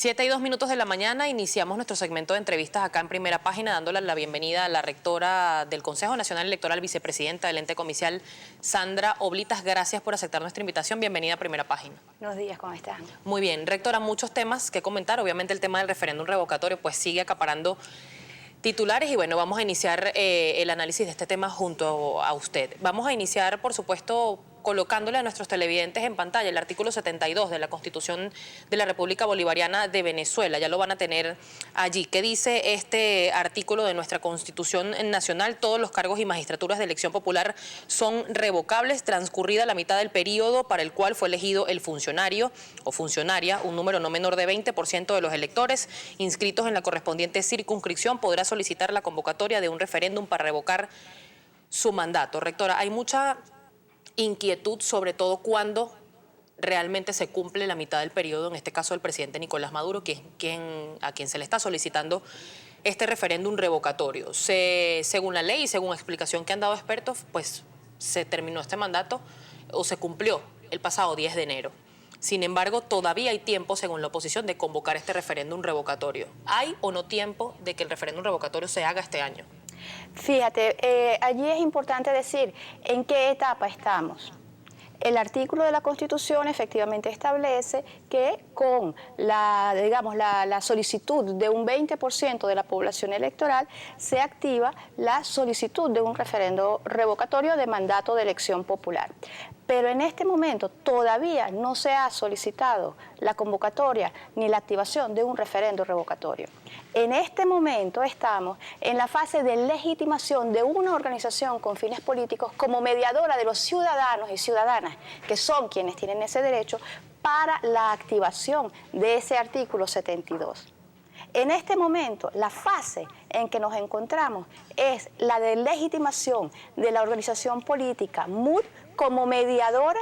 7:02 de la mañana, iniciamos nuestro segmento de entrevistas acá en Primera Página, dándole la bienvenida a la rectora del Consejo Nacional Electoral, vicepresidenta del ente comicial, Sandra Oblitas. Gracias por aceptar nuestra invitación. Bienvenida a Primera Página. Buenos días, ¿cómo están? Muy bien, rectora, muchos temas que comentar. Obviamente el tema del referéndum revocatorio pues sigue acaparando titulares y bueno, vamos a iniciar el análisis de este tema junto a usted. Vamos a iniciar, por supuesto, colocándole a nuestros televidentes en pantalla el artículo 72 de la Constitución de la República Bolivariana de Venezuela. Ya lo van a tener allí. ¿Qué dice este artículo de nuestra Constitución Nacional? Todos los cargos y magistraturas de elección popular son revocables transcurrida la mitad del periodo para el cual fue elegido el funcionario o funcionaria. Un número no menor de 20% de los electores inscritos en la correspondiente circunscripción podrá solicitar la convocatoria de un referéndum para revocar su mandato. Rectora, hay mucha inquietud, sobre todo cuando realmente se cumple la mitad del periodo, en este caso el presidente Nicolás Maduro, a quien se le está solicitando este referéndum revocatorio. Según la ley y según explicación que han dado expertos, pues se terminó este mandato o se cumplió el pasado 10 de enero. Sin embargo, todavía hay tiempo, según la oposición, de convocar este referéndum revocatorio. ¿Hay o no tiempo de que el referéndum revocatorio se haga este año? Fíjate, allí es importante decir en qué etapa estamos. El artículo de la Constitución efectivamente establece que con la solicitud de un 20% de la población electoral se activa la solicitud de un referendo revocatorio de mandato de elección popular. Pero en este momento todavía no se ha solicitado la convocatoria ni la activación de un referendo revocatorio. En este momento estamos en la fase de legitimación de una organización con fines políticos como mediadora de los ciudadanos y ciudadanas, que son quienes tienen ese derecho, para la activación de ese artículo 72. En este momento, la fase en que nos encontramos es la de legitimación de la organización política MUD como mediadora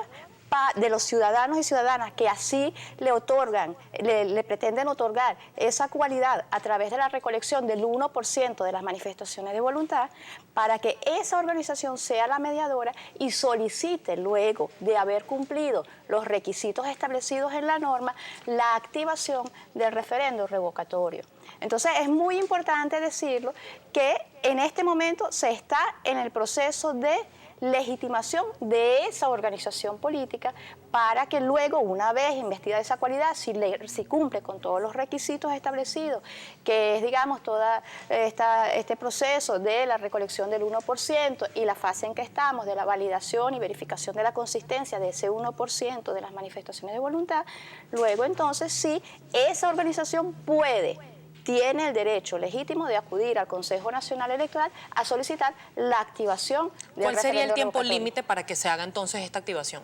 de los ciudadanos y ciudadanas que así le pretenden otorgar esa cualidad a través de la recolección del 1% de las manifestaciones de voluntad, para que esa organización sea la mediadora y solicite, luego de haber cumplido los requisitos establecidos en la norma, la activación del referendo revocatorio. Entonces es muy importante decirlo que en este momento se está en el proceso de legitimación de esa organización política para que luego, una vez investigada esa cualidad, si cumple con todos los requisitos establecidos, que es, digamos, todo este proceso de la recolección del 1% y la fase en que estamos de la validación y verificación de la consistencia de ese 1% de las manifestaciones de voluntad, luego entonces sí, esa organización tiene el derecho legítimo de acudir al Consejo Nacional Electoral a solicitar la activación del referéndum revocatorio. ¿Cuál sería el tiempo límite para que se haga entonces esta activación?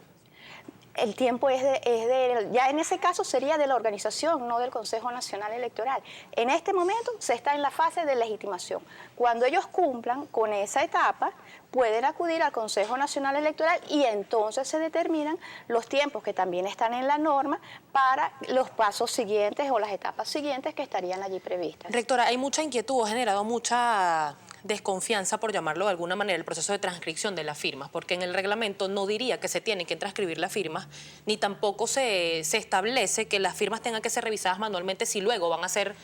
El tiempo ya en ese caso sería de la organización, no del Consejo Nacional Electoral. En este momento se está en la fase de legitimación. Cuando ellos cumplan con esa etapa, pueden acudir al Consejo Nacional Electoral y entonces se determinan los tiempos que también están en la norma para los pasos siguientes o las etapas siguientes que estarían allí previstas. Rectora, hay mucha inquietud, ha generado mucha desconfianza, por llamarlo de alguna manera, el proceso de transcripción de las firmas, porque en el reglamento no diría que se tienen que transcribir las firmas, ni tampoco se establece que las firmas tengan que ser revisadas manualmente si luego van a ser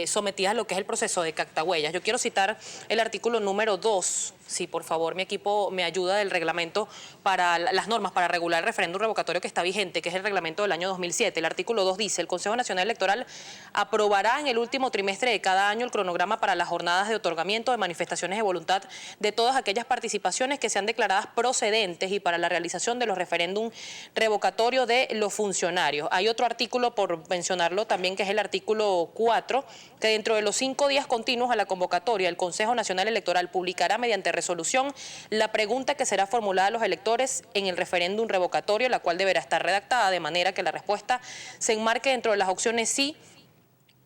sometidas a lo que es el proceso de captahuellas. Yo quiero citar el artículo número 2, si por favor mi equipo me ayuda, del reglamento para las normas para regular el referéndum revocatorio que está vigente, que es el reglamento del año 2007. El artículo 2 dice: el Consejo Nacional Electoral aprobará en el último trimestre de cada año el cronograma para las jornadas de otorgamiento de manifestaciones de voluntad de todas aquellas participaciones que sean declaradas procedentes y para la realización de los referéndum revocatorios de los funcionarios. Hay otro artículo, por mencionarlo también, que es el artículo 4, que dentro de los 5 días continuos a la convocatoria, el Consejo Nacional Electoral publicará mediante resolución la pregunta que será formulada a los electores en el referéndum revocatorio, la cual deberá estar redactada de manera que la respuesta se enmarque dentro de las opciones sí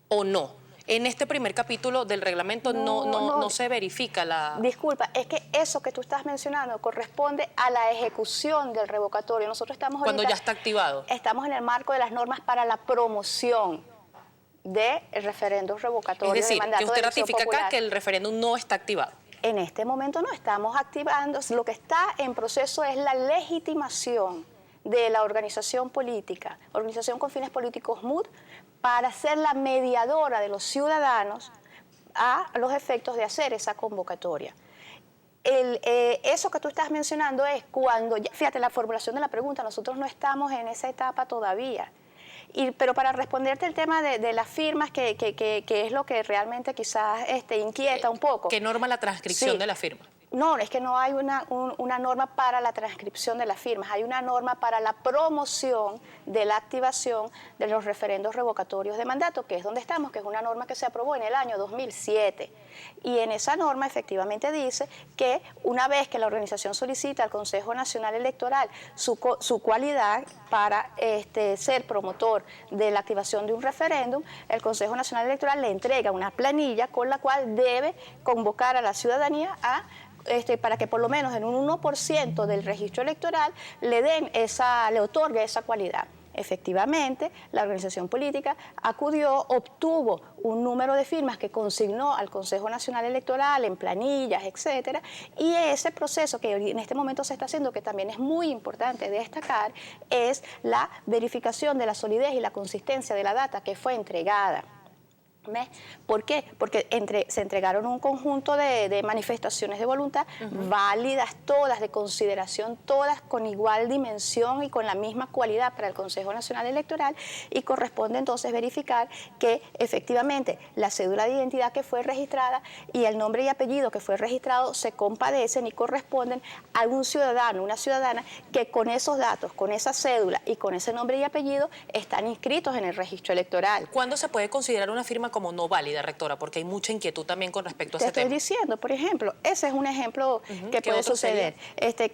o no. En este primer capítulo del reglamento no se verifica la... Disculpa, es que eso que tú estás mencionando corresponde a la ejecución del revocatorio. Nosotros estamos ahorita, cuando ya está activado. Estamos en el marco de las normas para la promoción del referéndum revocatorio. Es decir, de mandato que usted de elección ratifica popular. acá que el referéndum no está activado. En este momento no estamos activando, lo que está en proceso es la legitimación de la organización política, organización con fines políticos MUD, para ser la mediadora de los ciudadanos a los efectos de hacer esa convocatoria. Eso que tú estás mencionando es cuando, fíjate la formulación de la pregunta, nosotros no estamos en esa etapa todavía. Pero para responderte el tema de las firmas, que es lo que realmente quizás inquieta un poco. ¿Qué norma la transcripción Sí. de la firma? No, es que no hay una norma para la transcripción de las firmas, hay una norma para la promoción de la activación de los referendos revocatorios de mandato, que es donde estamos, que es una norma que se aprobó en el año 2007. Y en esa norma efectivamente dice que una vez que la organización solicita al Consejo Nacional Electoral su cualidad para ser promotor de la activación de un referéndum, el Consejo Nacional Electoral le entrega una planilla con la cual debe convocar a la ciudadanía para que por lo menos en un 1% del registro electoral le otorgue esa cualidad. Efectivamente, la organización política acudió, obtuvo un número de firmas que consignó al Consejo Nacional Electoral en planillas, etcétera, y ese proceso que en este momento se está haciendo, que también es muy importante destacar, es la verificación de la solidez y la consistencia de la data que fue entregada. ¿Ves? ¿Por qué? Porque se entregaron un conjunto de manifestaciones de voluntad válidas todas, de consideración todas, con igual dimensión y con la misma cualidad para el Consejo Nacional Electoral, y corresponde entonces verificar que efectivamente la cédula de identidad que fue registrada y el nombre y apellido que fue registrado se compadecen y corresponden a un ciudadano, una ciudadana que con esos datos, con esa cédula y con ese nombre y apellido están inscritos en el registro electoral. ¿Cuándo se puede considerar una firma como no válida, rectora? Porque hay mucha inquietud también con respecto a ese tema. Te estoy diciendo, por ejemplo, ese es un ejemplo que puede suceder. Que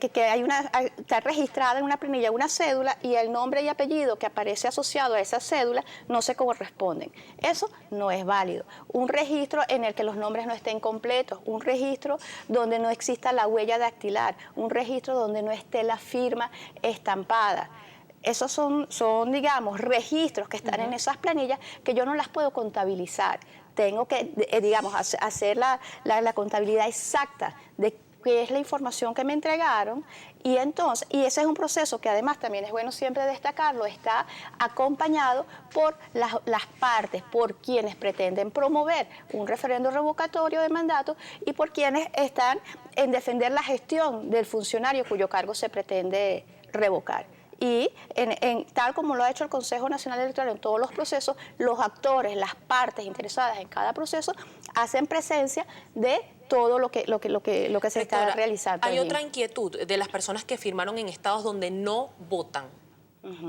está registrada en una planilla una cédula y el nombre y apellido que aparece asociado a esa cédula no se corresponden. Eso no es válido. Un registro en el que los nombres no estén completos, un registro donde no exista la huella dactilar, un registro donde no esté la firma estampada. Esos son, digamos, registros que están en esas planillas que yo no las puedo contabilizar. Tengo que, digamos, hacer la contabilidad exacta de qué es la información que me entregaron, y ese es un proceso que además también es bueno siempre destacarlo, está acompañado por las partes, por quienes pretenden promover un referendo revocatorio de mandato y por quienes están en defender la gestión del funcionario cuyo cargo se pretende revocar. Y tal como lo ha hecho el Consejo Nacional Electoral en todos los procesos, los actores, las partes interesadas en cada proceso hacen presencia de todo lo que se está realizando. Hay otra inquietud de las personas que firmaron en estados donde no votan.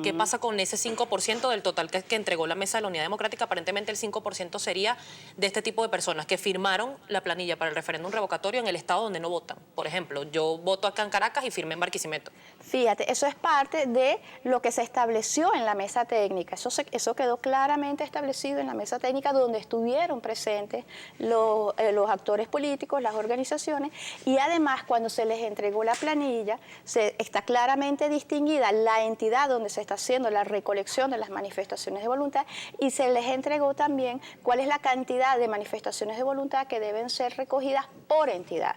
¿Qué pasa con ese 5% del total que entregó la Mesa de la Unidad Democrática? Aparentemente el 5% sería de este tipo de personas que firmaron la planilla para el referéndum revocatorio en el estado donde no votan. Por ejemplo, yo voto acá en Caracas y firmé en Barquisimeto. Fíjate, eso es parte de lo que se estableció en la mesa técnica. Eso quedó claramente establecido en la mesa técnica, donde estuvieron presentes los actores políticos, las organizaciones, y además cuando se les entregó la planilla está claramente distinguida la entidad donde se está haciendo la recolección de las manifestaciones de voluntad, y se les entregó también cuál es la cantidad de manifestaciones de voluntad que deben ser recogidas por entidad.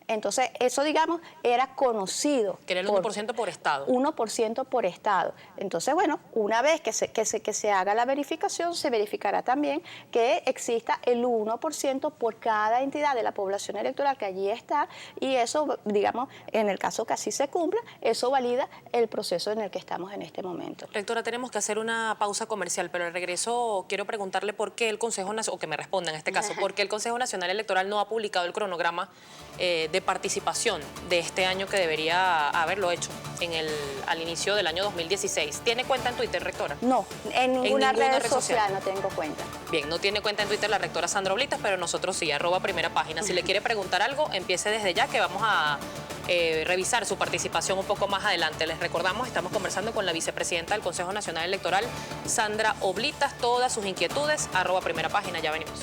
Entonces, eso, digamos, era conocido. Que era el 1% por estado. 1% por estado. Entonces, bueno, una vez que se haga la verificación, se verificará también que exista el 1% por cada entidad de la población electoral que allí está, y eso, digamos, en el caso que así se cumpla, eso valida el proceso en el que estamos en este momento. Rectora, tenemos que hacer una pausa comercial, pero al regreso quiero preguntarle por qué el Consejo Nacional, o que me responda en este caso, por qué el Consejo Nacional Electoral no ha publicado el cronograma de participación de este año, que debería haberlo hecho al inicio del año 2016. ¿Tiene cuenta en Twitter, rectora? No, en ninguna red social no tengo cuenta. Bien, no tiene cuenta en Twitter la rectora Sandra Oblitas, pero nosotros sí, @primera página. Si le quiere preguntar algo, empiece desde ya, que vamos a revisar su participación un poco más adelante. Les recordamos, estamos conversando con la vicepresidenta del Consejo Nacional Electoral, Sandra Oblitas. Todas sus inquietudes, @primera página. Ya venimos.